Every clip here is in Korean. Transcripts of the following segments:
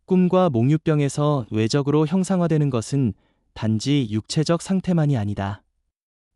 꿈과 몽유병에서 외적으로 형상화되는 것은 단지 육체적 상태만이 아니다.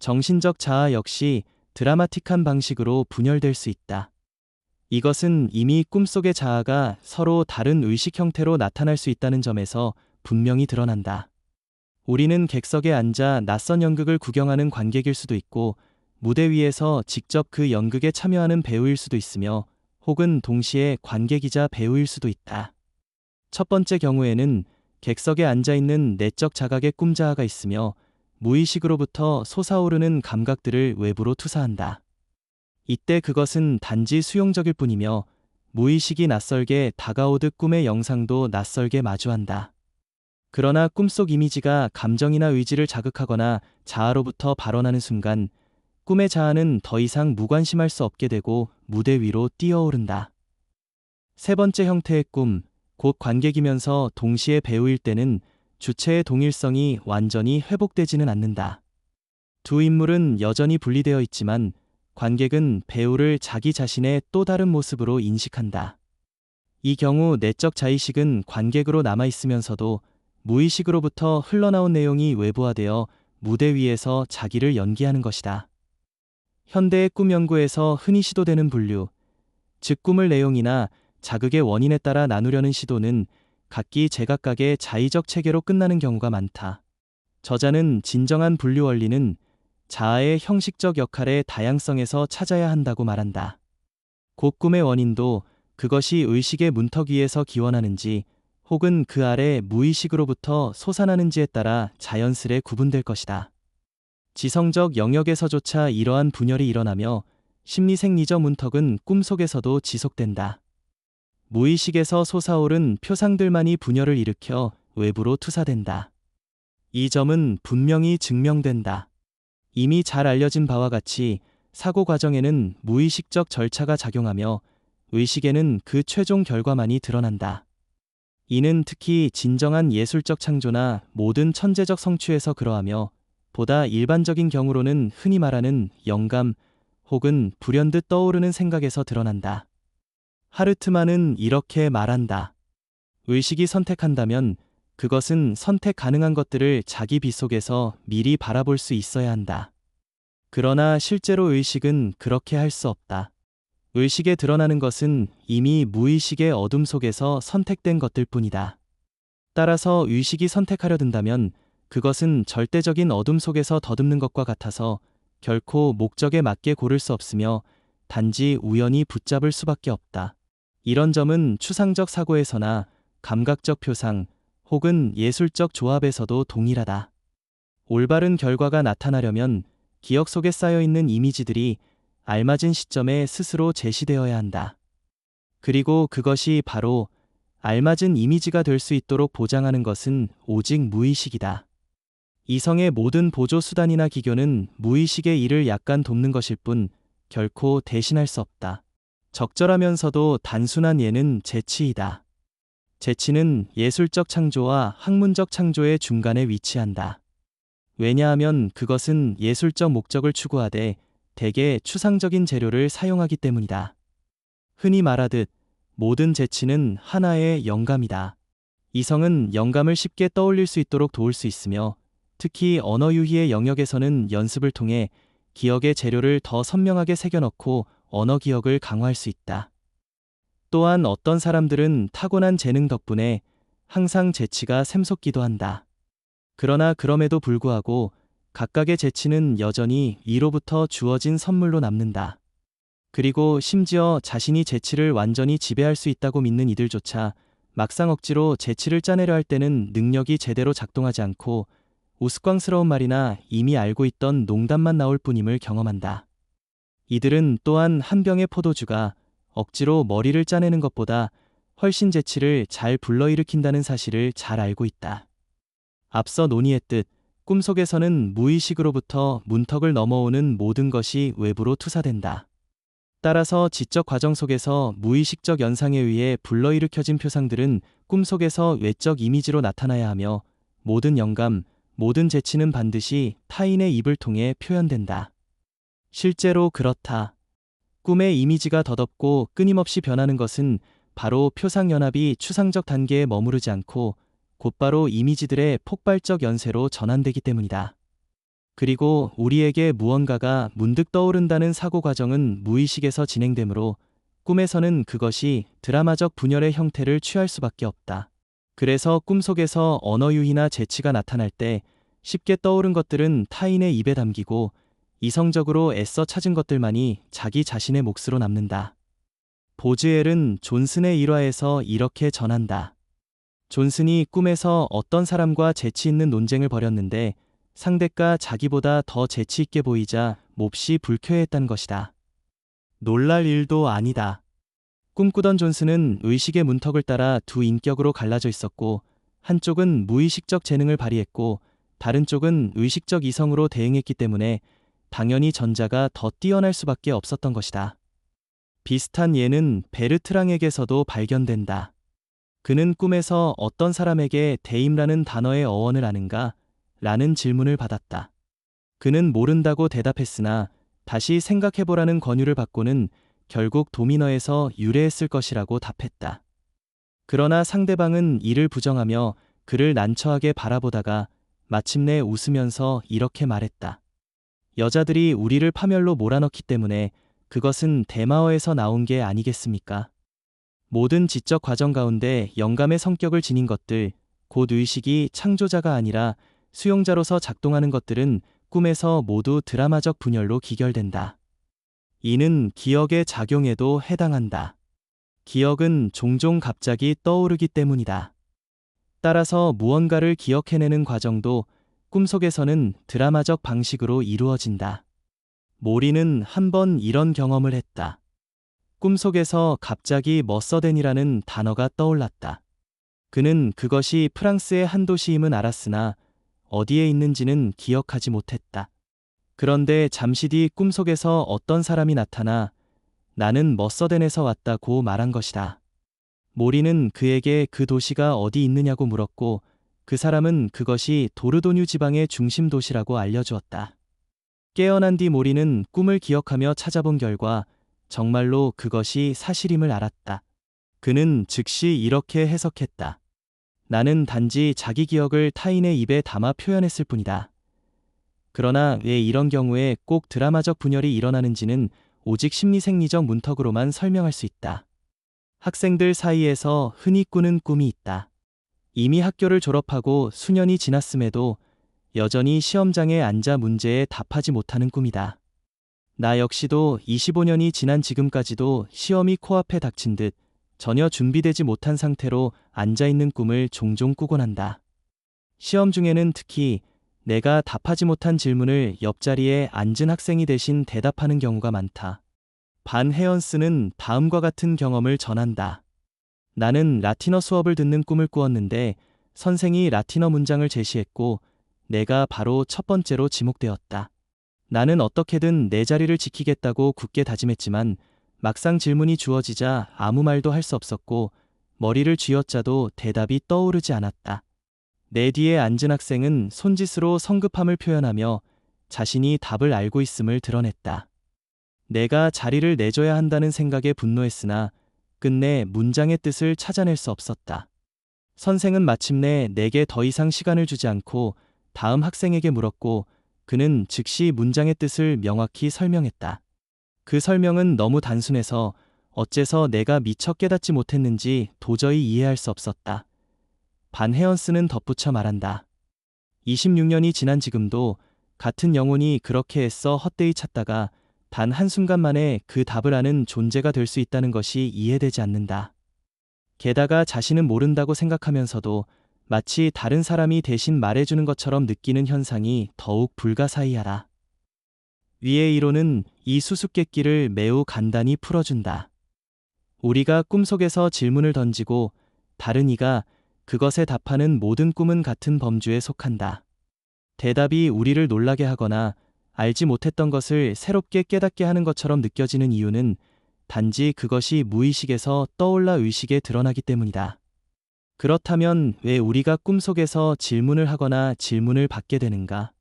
정신적 자아 역시 드라마틱한 방식으로 분열될 수 있다. 이것은 이미 꿈속의 자아가 서로 다른 의식 형태로 나타날 수 있다는 점에서 분명히 드러난다. 우리는 객석에 앉아 낯선 연극을 구경하는 관객일 수도 있고, 무대 위에서 직접 그 연극에 참여하는 배우일 수도 있으며, 혹은 동시에 관객이자 배우일 수도 있다. 첫 번째 경우에는 객석에 앉아있는 내적 자각의 꿈자아가 있으며, 무의식으로부터 솟아오르는 감각들을 외부로 투사한다. 이때 그것은 단지 수용적일 뿐이며, 무의식이 낯설게 다가오듯 꿈의 영상도 낯설게 마주한다. 그러나 꿈속 이미지가 감정이나 의지를 자극하거나 자아로부터 발원하는 순간, 꿈의 자아는 더 이상 무관심할 수 없게 되고 무대 위로 뛰어오른다. 세 번째 형태의 꿈, 곧 관객이면서 동시에 배우일 때는 주체의 동일성이 완전히 회복되지는 않는다. 두 인물은 여전히 분리되어 있지만, 관객은 배우를 자기 자신의 또 다른 모습으로 인식한다. 이 경우 내적 자의식은 관객으로 남아있으면서도 무의식으로부터 흘러나온 내용이 외부화되어 무대 위에서 자기를 연기하는 것이다. 현대의 꿈 연구에서 흔히 시도되는 분류, 즉 꿈을 내용이나 자극의 원인에 따라 나누려는 시도는 각기 제각각의 자의적 체계로 끝나는 경우가 많다. 저자는 진정한 분류 원리는 자아의 형식적 역할의 다양성에서 찾아야 한다고 말한다. 곧 꿈의 원인도 그것이 의식의 문턱 위에서 기원하는지 혹은 그 아래 무의식으로부터 솟아나는지에 따라 자연스레 구분될 것이다. 지성적 영역에서조차 이러한 분열이 일어나며 심리생리적 문턱은 꿈속에서도 지속된다. 무의식에서 솟아오른 표상들만이 분열을 일으켜 외부로 투사된다. 이 점은 분명히 증명된다. 이미 잘 알려진 바와 같이 사고 과정에는 무의식적 절차가 작용하며 의식에는 그 최종 결과만이 드러난다. 이는 특히 진정한 예술적 창조나 모든 천재적 성취에서 그러하며, 보다 일반적인 경우로는 흔히 말하는 영감 혹은 불현듯 떠오르는 생각에서 드러난다. 하르트만은 이렇게 말한다. 의식이 선택한다면 그것은 선택 가능한 것들을 자기 빗속에서 미리 바라볼 수 있어야 한다. 그러나 실제로 의식은 그렇게 할 수 없다. 의식에 드러나는 것은 이미 무의식의 어둠 속에서 선택된 것들 뿐이다. 따라서 의식이 선택하려 든다면 그것은 절대적인 어둠 속에서 더듬는 것과 같아서 결코 목적에 맞게 고를 수 없으며 단지 우연히 붙잡을 수밖에 없다. 이런 점은 추상적 사고에서나 감각적 표상 혹은 예술적 조합에서도 동일하다. 올바른 결과가 나타나려면 기억 속에 쌓여있는 이미지들이 알맞은 시점에 스스로 제시되어야 한다. 그리고 그것이 바로 알맞은 이미지가 될 수 있도록 보장하는 것은 오직 무의식이다. 이성의 모든 보조 수단이나 기교는 무의식의 일을 약간 돕는 것일 뿐 결코 대신할 수 없다. 적절하면서도 단순한 예는 재치이다. 재치는 예술적 창조와 학문적 창조의 중간에 위치한다. 왜냐하면 그것은 예술적 목적을 추구하되 대개 추상적인 재료를 사용하기 때문이다. 흔히 말하듯 모든 재치는 하나의 영감이다. 이성은 영감을 쉽게 떠올릴 수 있도록 도울 수 있으며, 특히 언어 유희의 영역에서는 연습을 통해 기억의 재료를 더 선명하게 새겨넣고 언어 기억을 강화할 수 있다. 또한 어떤 사람들은 타고난 재능 덕분에 항상 재치가 샘솟기도 한다. 그러나 그럼에도 불구하고 각각의 재치는 여전히 위로부터 주어진 선물로 남는다. 그리고 심지어 자신이 재치를 완전히 지배할 수 있다고 믿는 이들조차 막상 억지로 재치를 짜내려 할 때는 능력이 제대로 작동하지 않고 우스꽝스러운 말이나 이미 알고 있던 농담만 나올 뿐임을 경험한다. 이들은 또한 한 병의 포도주가 억지로 머리를 짜내는 것보다 훨씬 재치를 잘 불러일으킨다는 사실을 잘 알고 있다. 앞서 논의했듯 꿈속에서는 무의식으로부터 문턱을 넘어오는 모든 것이 외부로 투사된다. 따라서 지적 과정 속에서 무의식적 연상에 의해 불러일으켜진 표상들은 꿈속에서 외적 이미지로 나타나야 하며 모든 영감, 모든 재치는 반드시 타인의 입을 통해 표현된다. 실제로 그렇다. 꿈의 이미지가 덧없고 끊임없이 변하는 것은 바로 표상연합이 추상적 단계에 머무르지 않고 곧바로 이미지들의 폭발적 연쇄로 전환되기 때문이다. 그리고 우리에게 무언가가 문득 떠오른다는 사고 과정은 무의식에서 진행되므로 꿈에서는 그것이 드라마적 분열의 형태를 취할 수밖에 없다. 그래서 꿈속에서 언어 유희나 재치가 나타날 때 쉽게 떠오른 것들은 타인의 입에 담기고 이성적으로 애써 찾은 것들만이 자기 자신의 몫으로 남는다. 보즈엘은 존슨의 일화에서 이렇게 전한다. 존슨이 꿈에서 어떤 사람과 재치 있는 논쟁을 벌였는데 상대가 자기보다 더 재치 있게 보이자 몹시 불쾌했다는 것이다. 놀랄 일도 아니다. 꿈꾸던 존슨은 의식의 문턱을 따라 두 인격으로 갈라져 있었고 한쪽은 무의식적 재능을 발휘했고 다른 쪽은 의식적 이성으로 대응했기 때문에 당연히 전자가 더 뛰어날 수밖에 없었던 것이다. 비슷한 예는 베르트랑에게서도 발견된다. 그는 꿈에서 어떤 사람에게 대임라는 단어의 어원을 아는가? 라는 질문을 받았다. 그는 모른다고 대답했으나 다시 생각해보라는 권유를 받고는 결국 도미너에서 유래했을 것이라고 답했다. 그러나 상대방은 이를 부정하며 그를 난처하게 바라보다가 마침내 웃으면서 이렇게 말했다. 여자들이 우리를 파멸로 몰아넣기 때문에 그것은 대마어에서 나온 게 아니겠습니까? 모든 지적 과정 가운데 영감의 성격을 지닌 것들, 곧 의식이 창조자가 아니라 수용자로서 작동하는 것들은 꿈에서 모두 드라마적 분열로 기결된다. 이는 기억의 작용에도 해당한다. 기억은 종종 갑자기 떠오르기 때문이다. 따라서 무언가를 기억해내는 과정도 꿈속에서는 드라마적 방식으로 이루어진다. 모리는 한 번 이런 경험을 했다. 꿈속에서 갑자기 머서덴이라는 단어가 떠올랐다. 그는 그것이 프랑스의 한 도시임은 알았으나 어디에 있는지는 기억하지 못했다. 그런데 잠시 뒤 꿈속에서 어떤 사람이 나타나 나는 머서덴에서 왔다고 말한 것이다. 모리는 그에게 그 도시가 어디 있느냐고 물었고 그 사람은 그것이 도르도뉴 지방의 중심 도시라고 알려주었다. 깨어난 뒤 모리는 꿈을 기억하며 찾아본 결과 정말로 그것이 사실임을 알았다. 그는 즉시 이렇게 해석했다. 나는 단지 자기 기억을 타인의 입에 담아 표현했을 뿐이다. 그러나 왜 이런 경우에 꼭 드라마적 분열이 일어나는지는 오직 심리생리적 문턱으로만 설명할 수 있다. 학생들 사이에서 흔히 꾸는 꿈이 있다. 이미 학교를 졸업하고 수년이 지났음에도 여전히 시험장에 앉아 문제에 답하지 못하는 꿈이다. 나 역시도 25년이 지난 지금까지도 시험이 코앞에 닥친 듯 전혀 준비되지 못한 상태로 앉아있는 꿈을 종종 꾸곤 한다. 시험 중에는 특히 내가 답하지 못한 질문을 옆자리에 앉은 학생이 대신 대답하는 경우가 많다. 반 헤언스는 다음과 같은 경험을 전한다. 나는 라틴어 수업을 듣는 꿈을 꾸었는데 선생이 라틴어 문장을 제시했고 내가 바로 첫 번째로 지목되었다. 나는 어떻게든 내 자리를 지키겠다고 굳게 다짐했지만 막상 질문이 주어지자 아무 말도 할 수 없었고 머리를 쥐어짜도 대답이 떠오르지 않았다. 내 뒤에 앉은 학생은 손짓으로 성급함을 표현하며 자신이 답을 알고 있음을 드러냈다. 내가 자리를 내줘야 한다는 생각에 분노했으나 끝내 문장의 뜻을 찾아낼 수 없었다. 선생은 마침내 내게 더 이상 시간을 주지 않고 다음 학생에게 물었고 그는 즉시 문장의 뜻을 명확히 설명했다. 그 설명은 너무 단순해서 어째서 내가 미처 깨닫지 못했는지 도저히 이해할 수 없었다. 반 헤언스는 덧붙여 말한다. 26년이 지난 지금도 같은 영혼이 그렇게 애써 헛되이 찾다가 단 한순간 만에 그 답을 아는 존재가 될 수 있다는 것이 이해되지 않는다. 게다가 자신은 모른다고 생각하면서도 마치 다른 사람이 대신 말해주는 것처럼 느끼는 현상이 더욱 불가사의하다. 위의 이론은 이 수수께끼를 매우 간단히 풀어준다. 우리가 꿈속에서 질문을 던지고 다른 이가 그것에 답하는 모든 꿈은 같은 범주에 속한다. 대답이 우리를 놀라게 하거나 알지 못했던 것을 새롭게 깨닫게 하는 것처럼 느껴지는 이유는 단지 그것이 무의식에서 떠올라 의식에 드러나기 때문이다. 그렇다면 왜 우리가 꿈속에서 질문을 하거나 질문을 받게 되는가?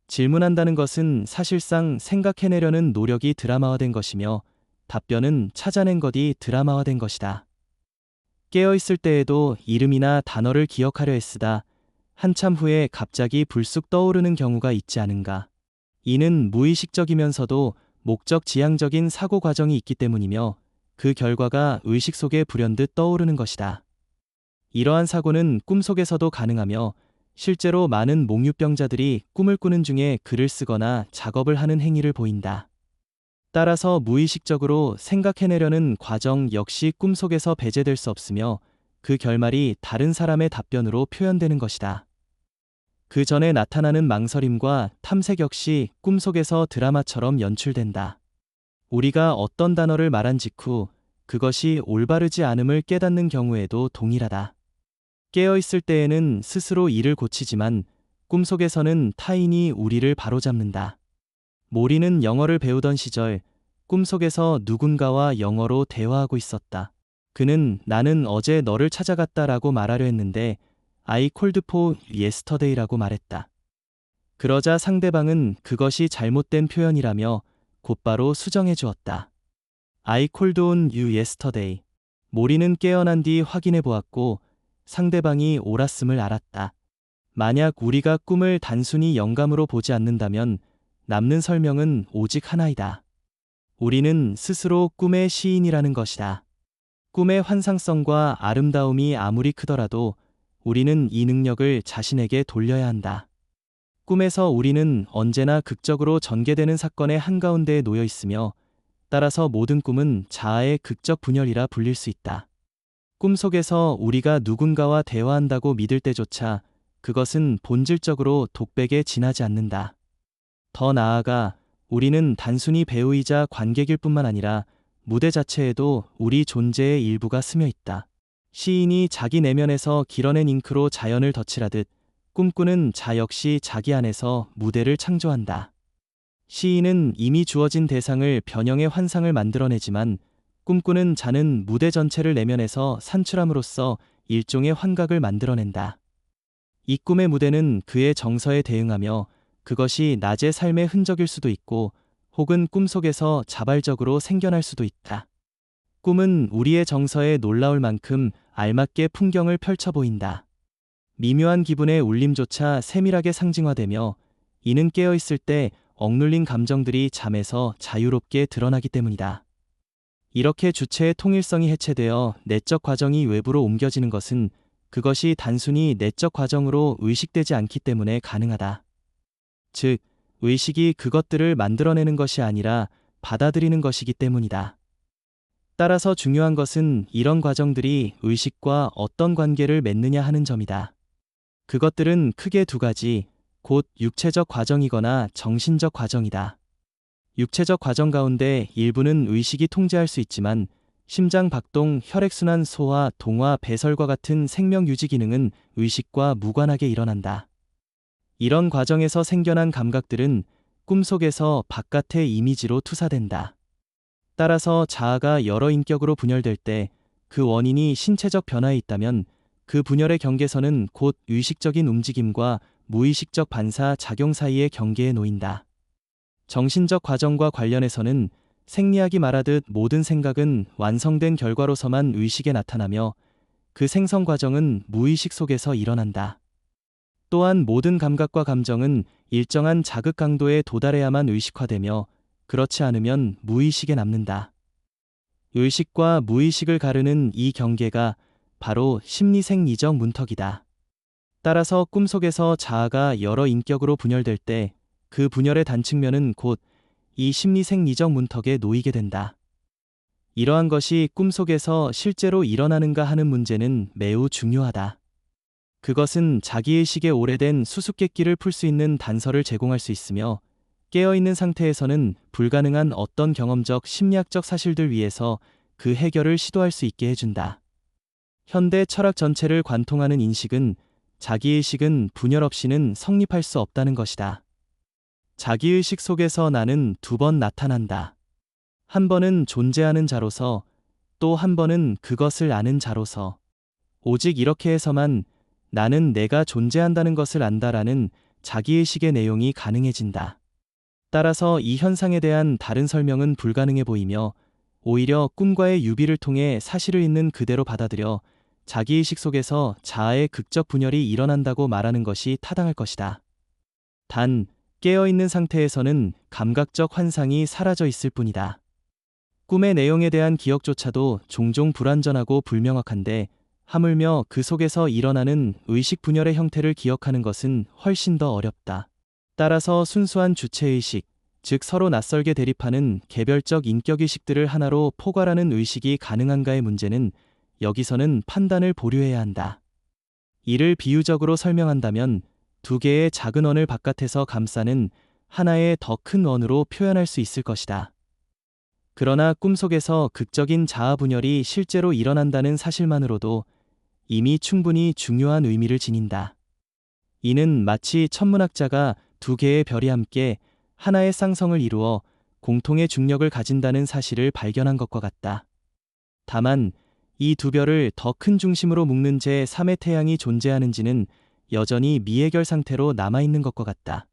질문한다는 것은 사실상 생각해내려는 노력이 드라마화된 것이며 답변은 찾아낸 것이 드라마화된 것이다. 깨어있을 때에도 이름이나 단어를 기억하려 애쓰다 한참 후에 갑자기 불쑥 떠오르는 경우가 있지 않은가? 이는 무의식적이면서도 목적 지향적인 사고 과정이 있기 때문이며 그 결과가 의식 속에 불현듯 떠오르는 것이다. 이러한 사고는 꿈속에서도 가능하며 실제로 많은 몽유병자들이 꿈을 꾸는 중에 글을 쓰거나 작업을 하는 행위를 보인다. 따라서 무의식적으로 생각해내려는 과정 역시 꿈속에서 배제될 수 없으며 그 결말이 다른 사람의 답변으로 표현되는 것이다. 그 전에 나타나는 망설임과 탐색 역시 꿈속에서 드라마처럼 연출된다. 우리가 어떤 단어를 말한 직후 그것이 올바르지 않음을 깨닫는 경우에도 동일하다. 깨어있을 때에는 스스로 일을 고치지만 꿈속에서는 타인이 우리를 바로잡는다. 모리는 영어를 배우던 시절 꿈속에서 누군가와 영어로 대화하고 있었다. 그는 나는 어제 너를 찾아갔다라고 말하려 했는데 I called for yesterday라고 말했다. 그러자 상대방은 그것이 잘못된 표현이라며 곧바로 수정해 주었다. I called on you yesterday. 모리는 깨어난 뒤 확인해 보았고 상대방이 옳았음을 알았다. 만약 우리가 꿈을 단순히 영감으로 보지 않는다면 남는 설명은 오직 하나이다. 우리는 스스로 꿈의 시인이라는 것이다. 꿈의 환상성과 아름다움이 아무리 크더라도 우리는 이 능력을 자신에게 돌려야 한다. 꿈에서 우리는 언제나 극적으로 전개되는 사건의 한가운데에 놓여 있으며 따라서 모든 꿈은 자아의 극적 분열이라 불릴 수 있다. 꿈속에서 우리가 누군가와 대화한다고 믿을 때조차 그것은 본질적으로 독백에 지나지 않는다. 더 나아가 우리는 단순히 배우이자 관객일 뿐만 아니라 무대 자체에도 우리 존재의 일부가 스며 있다. 시인이 자기 내면에서 길어낸 잉크로 자연을 덧칠하듯 꿈꾸는 자 역시 자기 안에서 무대를 창조한다. 시인은 이미 주어진 대상을 변형의 환상을 만들어내지만 꿈꾸는 자는 무대 전체를 내면에서 산출함으로써 일종의 환각을 만들어낸다. 이 꿈의 무대는 그의 정서에 대응하며 그것이 낮의 삶의 흔적일 수도 있고 혹은 꿈속에서 자발적으로 생겨날 수도 있다. 꿈은 우리의 정서에 놀라울 만큼 알맞게 풍경을 펼쳐 보인다. 미묘한 기분의 울림조차 세밀하게 상징화되며 이는 깨어있을 때 억눌린 감정들이 잠에서 자유롭게 드러나기 때문이다. 이렇게 주체의 통일성이 해체되어 내적 과정이 외부로 옮겨지는 것은 그것이 단순히 내적 과정으로 의식되지 않기 때문에 가능하다. 즉, 의식이 그것들을 만들어내는 것이 아니라 받아들이는 것이기 때문이다. 따라서 중요한 것은 이런 과정들이 의식과 어떤 관계를 맺느냐 하는 점이다. 그것들은 크게 두 가지, 곧 육체적 과정이거나 정신적 과정이다. 육체적 과정 가운데 일부는 의식이 통제할 수 있지만 심장 박동, 혈액순환 소화, 동화, 배설과 같은 생명 유지 기능은 의식과 무관하게 일어난다. 이런 과정에서 생겨난 감각들은 꿈속에서 바깥의 이미지로 투사된다. 따라서 자아가 여러 인격으로 분열될 때 그 원인이 신체적 변화에 있다면 그 분열의 경계선은 곧 의식적인 움직임과 무의식적 반사 작용 사이의 경계에 놓인다. 정신적 과정과 관련해서는 생리학이 말하듯 모든 생각은 완성된 결과로서만 의식에 나타나며 그 생성 과정은 무의식 속에서 일어난다. 또한 모든 감각과 감정은 일정한 자극 강도에 도달해야만 의식화되며 그렇지 않으면 무의식에 남는다. 의식과 무의식을 가르는 이 경계가 바로 심리생리적 문턱이다. 따라서 꿈속에서 자아가 여러 인격으로 분열될 때 그 분열의 단측면은 곧 이 심리생리적 문턱에 놓이게 된다. 이러한 것이 꿈속에서 실제로 일어나는가 하는 문제는 매우 중요하다. 그것은 자기의식의 오래된 수수께끼를 풀 수 있는 단서를 제공할 수 있으며 깨어있는 상태에서는 불가능한 어떤 경험적 심리학적 사실들 위에서 그 해결을 시도할 수 있게 해준다. 현대 철학 전체를 관통하는 인식은 자기의식은 분열 없이는 성립할 수 없다는 것이다. 자기의식 속에서 나는 두 번 나타난다. 한 번은 존재하는 자로서, 또 한 번은 그것을 아는 자로서. 오직 이렇게 해서만 나는 내가 존재한다는 것을 안다라는 자기의식의 내용이 가능해진다. 따라서 이 현상에 대한 다른 설명은 불가능해 보이며, 오히려 꿈과의 유비를 통해 사실을 있는 그대로 받아들여 자기의식 속에서 자아의 극적 분열이 일어난다고 말하는 것이 타당할 것이다. 단, 깨어있는 상태에서는 감각적 환상이 사라져 있을 뿐이다. 꿈의 내용에 대한 기억조차도 종종 불완전하고 불명확한데, 하물며 그 속에서 일어나는 의식 분열의 형태를 기억하는 것은 훨씬 더 어렵다. 따라서 순수한 주체의식, 즉 서로 낯설게 대립하는 개별적 인격의식들을 하나로 포괄하는 의식이 가능한가의 문제는 여기서는 판단을 보류해야 한다. 이를 비유적으로 설명한다면 두 개의 작은 원을 바깥에서 감싸는 하나의 더 큰 원으로 표현할 수 있을 것이다. 그러나 꿈속에서 극적인 자아 분열이 실제로 일어난다는 사실만으로도 이미 충분히 중요한 의미를 지닌다. 이는 마치 천문학자가 두 개의 별이 함께 하나의 쌍성을 이루어 공통의 중력을 가진다는 사실을 발견한 것과 같다. 다만 이 두 별을 더 큰 중심으로 묶는 제3의 태양이 존재하는지는 여전히 미해결 상태로 남아있는 것과 같다.